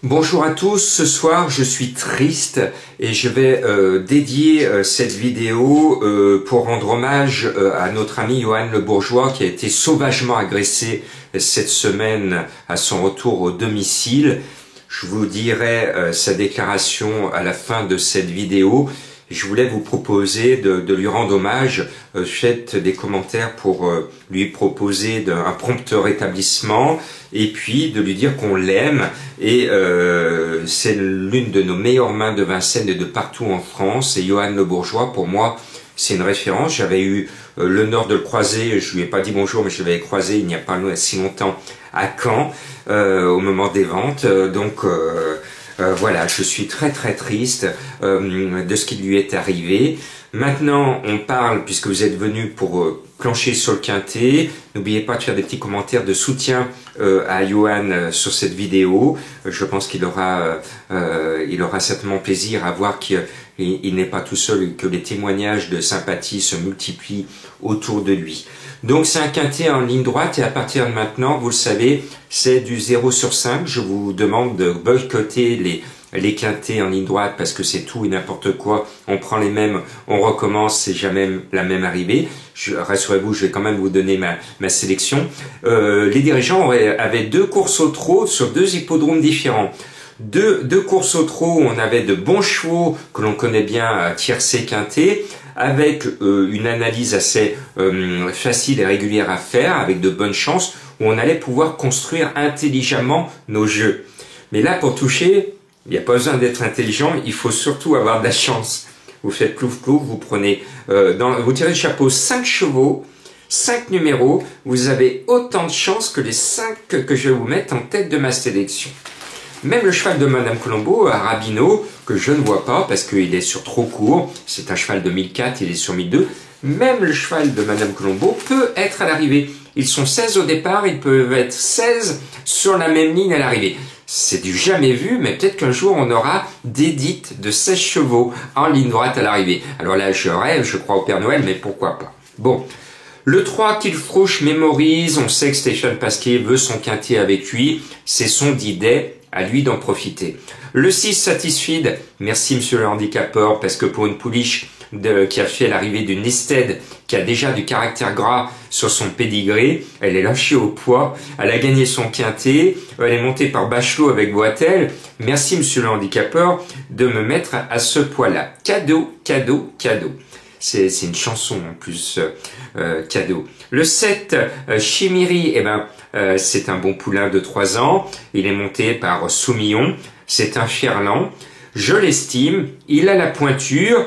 Bonjour à tous, ce soir je suis triste et je vais dédier cette vidéo pour rendre hommage à notre ami Johan Le Bourgeois qui a été sauvagement agressé cette semaine à son retour au domicile. Je vous dirai sa déclaration à la fin de cette vidéo. Je voulais vous proposer de lui rendre hommage. Faites des commentaires pour lui proposer un prompt rétablissement et puis de lui dire qu'on l'aime. Et c'est l'une de nos meilleures mains de Vincennes et de partout en France. Et Johan Le Bourgeois, pour moi, c'est une référence. J'avais eu l'honneur de le croiser. Je lui ai pas dit bonjour, mais je l'avais croisé il n'y a pas si longtemps à Caen, au moment des ventes. Voilà, je suis très triste de ce qui lui est arrivé. Maintenant, on parle, puisque vous êtes venus pour plancher sur le quintet, n'oubliez pas de faire des petits commentaires de soutien à Johan sur cette vidéo. Je pense qu'il aura certainement plaisir à voir qu'il n'est pas tout seul et que les témoignages de sympathie se multiplient autour de lui. Donc c'est un quintet en ligne droite et à partir de maintenant, vous le savez, c'est du 0 sur 5. Je vous demande de boycotter les quintets en ligne droite parce que c'est tout et n'importe quoi. On prend les mêmes, on recommence, c'est jamais la même arrivée. Rassurez-vous, je vais quand même vous donner ma sélection. Les dirigeants avaient deux courses au trot sur deux hippodromes différents. Deux courses au trot où on avait de bons chevaux que l'on connaît bien à tiercé quintet, avec une analyse assez facile et régulière à faire, avec de bonnes chances, où on allait pouvoir construire intelligemment nos jeux. Mais là, pour toucher, il n'y a pas besoin d'être intelligent, il faut surtout avoir de la chance. Vous faites plouf-plouf, vous prenez, vous tirez le chapeau 5 chevaux, 5 numéros, vous avez autant de chances que les 5 que je vais vous mettre en tête de ma sélection. Même le cheval de Madame Colombo, à Rabineau, que je ne vois pas parce qu'il est sur trop court, c'est un cheval de 1004, il est sur 1002, même le cheval de Madame Colombo peut être à l'arrivée. Ils sont 16 au départ, ils peuvent être 16 sur la même ligne à l'arrivée. C'est du jamais vu, mais peut-être qu'un jour on aura des dites de 16 chevaux en ligne droite à l'arrivée. Alors là, je rêve, je crois au Père Noël, mais pourquoi pas. Bon, le 3 Kilfrouche mémorise, on sait que Stéphane Pasquier veut son quintet avec lui, c'est son d'idée, à lui d'en profiter. Le 6 Satisfied, merci monsieur le handicapeur, parce que pour une pouliche qui a fait l'arrivée d'une Ested, qui a déjà du caractère gras sur son pédigré, elle est lâchée au poids, elle a gagné son quintet, elle est montée par Bachelot avec Boitel, merci monsieur le handicapeur de me mettre à ce poids-là. Cadeau, cadeau, cadeau. C'est une chanson en plus, cadeau. Le 7, Chimiri, c'est un bon poulain de 3 ans. Il est monté par Soumillon. C'est un Fierland. Je l'estime. Il a la pointure.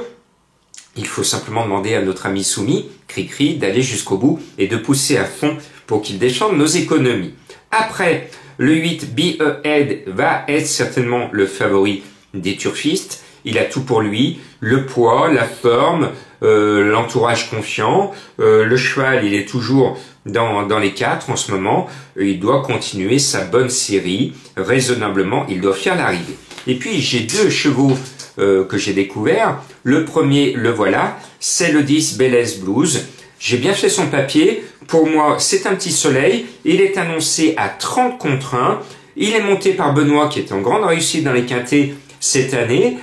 Il faut simplement demander à notre ami Soumi, Cricri, d'aller jusqu'au bout et de pousser à fond pour qu'il défende nos économies. Après, le 8, Be Ahead va être certainement le favori des turfistes. Il a tout pour lui, le poids, la forme, l'entourage confiant. Le cheval, il est toujours dans les 4 en ce moment. Il doit continuer sa bonne série. Raisonnablement, il doit faire l'arrivée. Et puis, j'ai 2 chevaux que j'ai découverts. Le premier, le voilà, c'est le 10 Bélez Blues. J'ai bien fait son papier. Pour moi, c'est un petit soleil. Il est annoncé à 30 contre 1. Il est monté par Benoît, qui est en grande réussite dans les quintets cette année.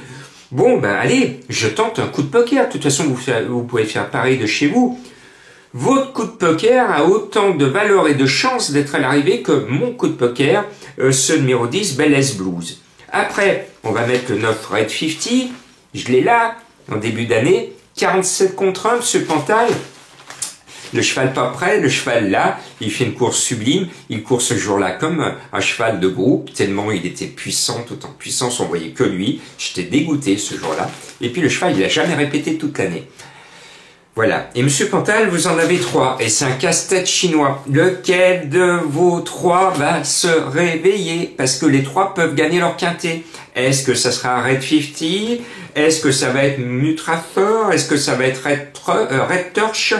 Bon, ben allez, je tente un coup de poker. De toute façon, vous pouvez faire pareil de chez vous. Votre coup de poker a autant de valeur et de chance d'être à l'arrivée que mon coup de poker, ce numéro 10, Bélez Blues. Après, on va mettre le 9 Red 50. Je l'ai là, en début d'année. 47 contre 1, M. Pantal. Le cheval pas prêt, le cheval là, il fait une course sublime, il court ce jour-là comme un cheval de groupe, tellement il était puissant, tout en puissance, on voyait que lui, j'étais dégoûté ce jour-là, et puis le cheval, il a jamais répété toute l'année. Voilà, et Monsieur Pantal, vous en avez 3, et c'est un casse-tête chinois. Lequel de vos 3 va se réveiller? Parce que les 3 peuvent gagner leur quintet. Est-ce que ça sera Red 50? Est-ce que ça va être Nutrafort? Est-ce que ça va être Red Torch?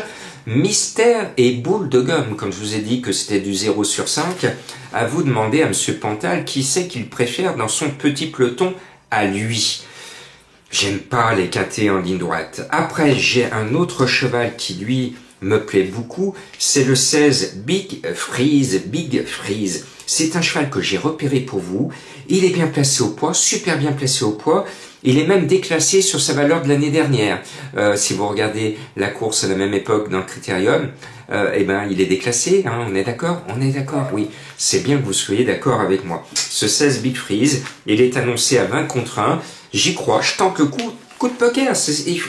Mystère et boule de gomme, comme je vous ai dit que c'était du 0 sur 5, à vous demander à Monsieur Pantal qui c'est qu'il préfère dans son petit peloton à lui. J'aime pas les quintets en ligne droite. Après, j'ai un autre cheval qui, lui, me plaît beaucoup. C'est le 16 Big Freeze. Big Freeze. C'est un cheval que j'ai repéré pour vous. Il est bien placé au poids, super bien placé au poids. Il est même déclassé sur sa valeur de l'année dernière. Si vous regardez la course à la même époque dans le Critérium, eh ben, il est déclassé, hein, on est d'accord? On est d'accord, oui. C'est bien que vous soyez d'accord avec moi. Ce 16 Big Freeze, il est annoncé à 20 contre 1. J'y crois, je tente le coup de poker,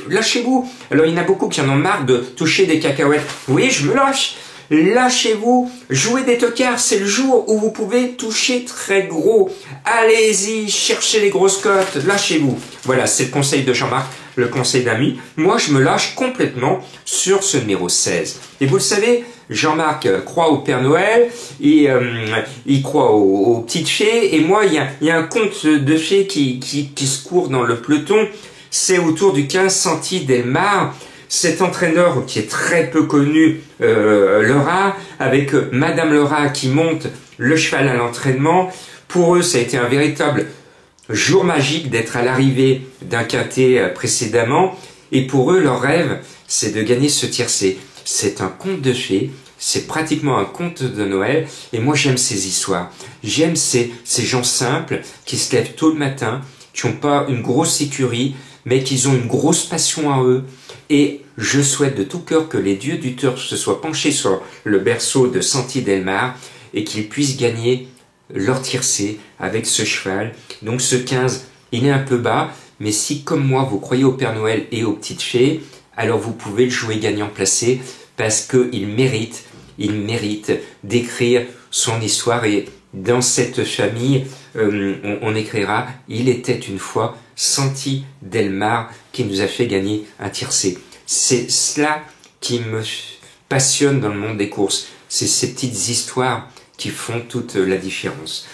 lâchez-vous. Alors, il y en a beaucoup qui en ont marre de toucher des cacahuètes. Oui, je me lâche. Lâchez-vous, jouez des tocards, c'est le jour où vous pouvez toucher très gros. Allez-y, cherchez les grosses cotes, lâchez-vous. Voilà, c'est le conseil de Jean-Marc, le conseil d'ami. Moi, je me lâche complètement sur ce numéro 16. Et vous le savez, Jean-Marc croit au Père Noël, et il croit aux petites fées, et moi, il y a un conte de fées qui se court dans le peloton. C'est autour du 15 Santi Delmar. Cet entraîneur qui est très peu connu, Laura, avec Madame Laura qui monte le cheval à l'entraînement. Pour eux, ça a été un véritable jour magique d'être à l'arrivée d'un quintet précédemment. Et pour eux, leur rêve, c'est de gagner ce tiercé. C'est un conte de fées, c'est pratiquement un conte de Noël. Et moi, j'aime ces histoires. J'aime ces gens simples qui se lèvent tôt le matin, qui n'ont pas une grosse écurie, mais qui ont une grosse passion à eux. Et je souhaite de tout cœur que les dieux du turf se soient penchés sur le berceau de Santi Delmar et qu'ils puissent gagner leur tiercé avec ce cheval. Donc ce 15, il est un peu bas, mais si comme moi vous croyez au Père Noël et aux petites fées, alors vous pouvez le jouer gagnant placé parce qu'il mérite d'écrire son histoire. Et dans cette famille, on écrira « Il était une fois Santi Delmar qui nous a fait gagner un tiercé ». C'est cela qui me passionne dans le monde des courses. C'est ces petites histoires qui font toute la différence.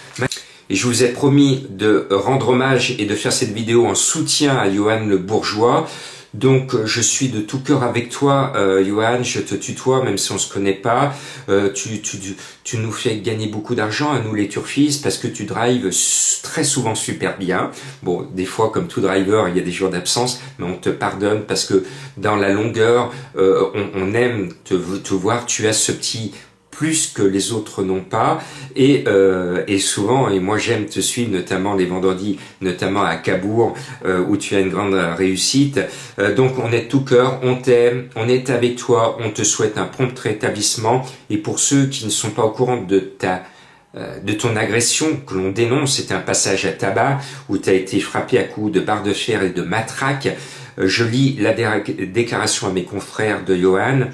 Et je vous ai promis de rendre hommage et de faire cette vidéo en soutien à Johan Le Bourgeois. Donc je suis de tout cœur avec toi, Johan, je te tutoie, même si on se connaît pas. Tu nous fais gagner beaucoup d'argent, à nous les turfistes, parce que tu drives très souvent super bien. Bon, des fois, comme tout driver, il y a des jours d'absence, mais on te pardonne parce que dans la longueur, on aime te voir. Tu as ce petit plus que les autres n'ont pas, et souvent, et moi j'aime te suivre, notamment les vendredis, notamment à Cabourg, où tu as une grande réussite. Donc on est de tout cœur, on t'aime, on est avec toi, on te souhaite un prompt rétablissement. Et pour ceux qui ne sont pas au courant de ton agression que l'on dénonce, c'est un passage à tabac où tu as été frappé à coups de barre de fer et de matraque. Je lis la déclaration à mes confrères de Johan.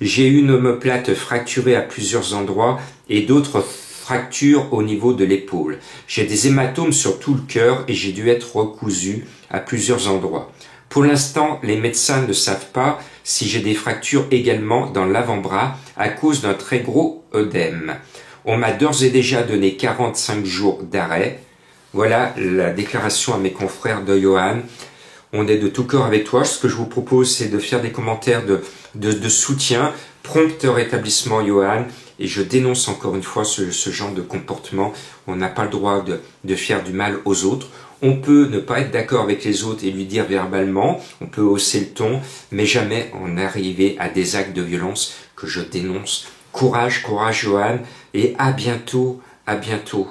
J'ai eu une omoplate fracturée à plusieurs endroits et d'autres fractures au niveau de l'épaule. J'ai des hématomes sur tout le cœur et j'ai dû être recousu à plusieurs endroits. Pour l'instant, les médecins ne savent pas si j'ai des fractures également dans l'avant-bras à cause d'un très gros œdème. On m'a d'ores et déjà donné 45 jours d'arrêt. Voilà la déclaration à mes confrères de Johan. On est de tout cœur avec toi. Ce que je vous propose, c'est de faire des commentaires de soutien, prompt rétablissement, Johan. Et je dénonce encore une fois ce genre de comportement. On n'a pas le droit de faire du mal aux autres. On peut ne pas être d'accord avec les autres et lui dire verbalement, on peut hausser le ton, mais jamais en arriver à des actes de violence que je dénonce. Courage, courage, Johan, et à bientôt, à bientôt.